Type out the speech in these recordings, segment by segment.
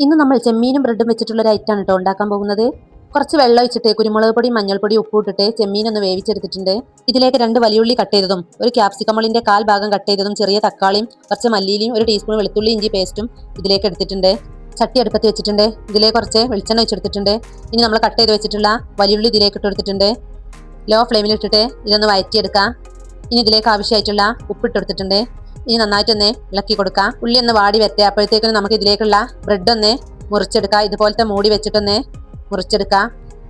ഇന്ന് നമ്മൾ ചെമ്മീനും ബ്രെഡും വെച്ചിട്ടുള്ള ഒരു ഐറ്റാണ് കേട്ടോ ഉണ്ടാക്കാൻ പോകുന്നത്. കുറച്ച് വെള്ളം ഒഴിച്ചിട്ട് കുരുമുളക് പൊടി മഞ്ഞൾപ്പൊടി ഉപ്പ് ഇട്ടിട്ട് ചെമ്മീൻ ഒന്ന് വേവിച്ചെടുത്തിട്ടുണ്ട്. ഇതിലേക്ക് 2 വലിയുള്ളി കട്ട് ചെയ്തതും ഒരു ക്യാപ്സിക്കമളിന്റെ 1/4 ഭാഗം കട്ട് ചെയ്തതും ചെറിയ തക്കാളിയും കുറച്ച് മല്ലിയിലും 1 ടീസ്പൂൺ വെളുത്തുള്ളി ഇഞ്ചി പേസ്റ്റും ഇതിലേക്ക് എടുത്തിട്ടുണ്ട്. ചട്ടി അടുപ്പത്ത് വെച്ചിട്ടുണ്ട്. ഇതിലേക്ക് കുറച്ച് വെളിച്ചെണ്ണ ഒഴിച്ചെടുത്തിട്ടുണ്ട്. ഇനി നമ്മൾ കട്ട് ചെയ്ത് വെച്ചിട്ടുള്ള വലിയുള്ളി ഇതിലേക്ക് ഇട്ടെടുത്തിട്ടുണ്ട്. ലോ ഫ്ലെയിമിൽ ഇട്ടിട്ട് ഇതൊന്ന് വഴറ്റിയെടുക്കാം. ഇനി ഇതിലേക്ക് ആവശ്യമായിട്ടുള്ള ഉപ്പിട്ടെടുത്തിട്ടുണ്ട്. ഇനി നന്നായിട്ടൊന്ന് ഇളക്കി കൊടുക്കാം. ഉള്ളി ഒന്ന് വാടി വരട്ടെ. അപ്പോഴത്തേക്കും നമുക്ക് ഇതിലേക്കുള്ള ബ്രെഡ് ഒന്ന് മുറിച്ചെടുക്കാം. ഇതുപോലത്തെ മൂടി വെച്ചിട്ടൊന്ന് മുറിച്ചെടുക്കാം.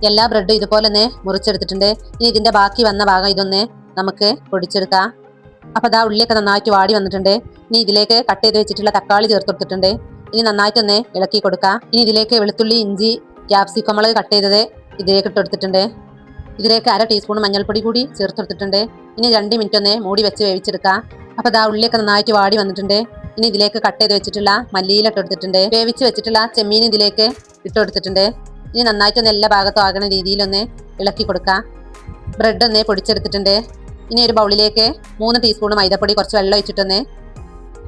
എല്ലാ ബ്രെഡും ഇതുപോലെ ഒന്ന് മുറിച്ചെടുത്തിട്ടുണ്ട്. ഇനി ഇതിന്റെ ബാക്കി വന്ന ഭാഗം ഇതൊന്ന് നമുക്ക് പൊടിച്ചെടുക്കാം. അപ്പൊ അതാ ഉള്ളിയൊക്കെ നന്നായിട്ട് വാടി വന്നിട്ടുണ്ട്. ഇനി ഇതിലേക്ക് കട്ട് ചെയ്ത് വെച്ചിട്ടുള്ള തക്കാളി ചേർത്ത് കൊടുത്തിട്ടുണ്ട്. ഇനി നന്നായിട്ടൊന്ന് ഇളക്കി കൊടുക്കാം. ഇനി ഇതിലേക്ക് വെളുത്തുള്ളി ഇഞ്ചി ക്യാപ്സിക്കമൾ കട്ട് ചെയ്തത് ഇതിലേക്ക് ഇട്ടെടുത്തിട്ടുണ്ട്. ഇതിലേക്ക് 1/2 ടീസ്പൂൺ മഞ്ഞൾപ്പൊടി കൂടി ചേർത്ത് കൊടുത്തിട്ടുണ്ട്. ഇനി 2 മിനിറ്റ് ഒന്ന് മൂടി വെച്ച് വേവിച്ചെടുക്കാം. അപ്പൊ ദാ ഉള്ളിയൊക്കെ നന്നായിട്ട് വാടി വന്നിട്ടുണ്ട്. ഇനി ഇതിലേക്ക് കട്ട് ചെയ്ത് വെച്ചിട്ടുള്ള മല്ലിയില ഇട്ടെടുത്തിട്ടുണ്ട്. വേവിച്ച് വെച്ചിട്ടുള്ള ചെമ്മീൻ ഇതിലേക്ക് ഇട്ടെടുത്തിട്ടുണ്ട്. ഇനി നന്നായിട്ടൊന്ന് എല്ലാ ഭാഗത്തും ആകുന്ന രീതിയിലൊന്ന് ഇളക്കി കൊടുക്കാം. ബ്രെഡ് ഒന്ന് പൊടിച്ചെടുത്തിട്ടുണ്ട്. ഇനി ഒരു ബൗളിലേക്ക് 3 ടീസ്പൂൺ മൈദപ്പൊടി കുറച്ച് വെള്ളം ഒഴിച്ചിട്ടൊന്ന്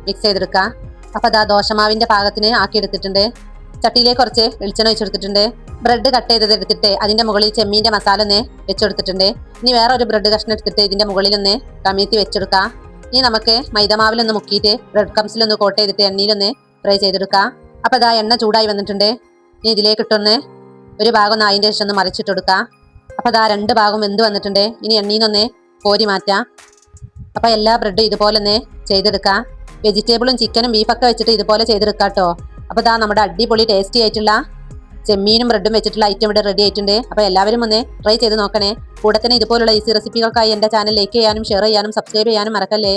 മിക്സ് ചെയ്തെടുക്കാം. അപ്പൊ ദാ ദോശമാവിന്റെ പാകത്തിന് ആക്കി എടുത്തിട്ടുണ്ട്. ചട്ടിയിലേക്ക് കുറച്ച് വെളിച്ചെണ്ണ ഒഴിച്ചെടുത്തിട്ടുണ്ട്. ബ്രെഡ് കട്ട് ചെയ്തത് എടുത്തിട്ട് അതിന്റെ മുകളിൽ ചെമ്മീന്റെ മസാല ഒന്ന് വെച്ചെടുത്തിട്ടുണ്ട്. ഇനി വേറെ ഒരു ബ്രെഡ് കഷ്ണം എടുത്തിട്ട് ഇതിന്റെ മുകളിലൊന്ന് കമിഴ്ത്തി വെച്ചെടുക്കാം. ഇനി നമുക്ക് മൈദമാവിലൊന്ന് മുക്കിയിട്ട് ബ്രെഡ് ക്രംസിലൊന്ന് കോട്ട് ചെയ്തിട്ട് എണ്ണയിലൊന്ന് ഫ്രൈ ചെയ്തെടുക്കാം. അപ്പൊ ഇതാ എണ്ണ ചൂടായി വന്നിട്ടുണ്ട്. ഇനി ഇതിലേക്ക് ഇട്ടൊന്ന് ഒരു ഭാഗം ഒന്ന് അതിന്റെ ശേഷം ഒന്ന് മറിച്ചിട്ടെടുക്കാം. അപ്പൊ ഇതാ 2 ഭാഗം വെന്ത് വന്നിട്ടുണ്ട്. ഇനി എണ്ണീന്നൊന്ന് കോരി മാറ്റാം. അപ്പൊ എല്ലാ ബ്രെഡും ഇതുപോലെ ഒന്ന് ചെയ്തെടുക്കാം. വെജിറ്റബിളും ചിക്കനും ബീഫൊക്കെ വെച്ചിട്ട് ഇതുപോലെ ചെയ്തെടുക്കാം കേട്ടോ. അപ്പൊ ഇതാ നമ്മുടെ അടിപൊളി ടേസ്റ്റി ആയിട്ടുള്ള ചെമ്മീനും ബ്രെഡും വെച്ചിട്ടുള്ള ഐറ്റം ഇവിടെ റെഡി ആയിട്ടുണ്ട്. അപ്പൊ എല്ലാവരും ഒന്ന് ട്രൈ ചെയ്ത് നോക്കണേ. കൂടെ തന്നെ ഇതുപോലുള്ള ഈസി റെസിപ്പികൾക്കായി എന്റെ ചാനൽ ലൈക്ക് ചെയ്യാനും ഷെയർ ചെയ്യാനും സബ്സ്ക്രൈബ് ചെയ്യാനും മറക്കല്ലേ.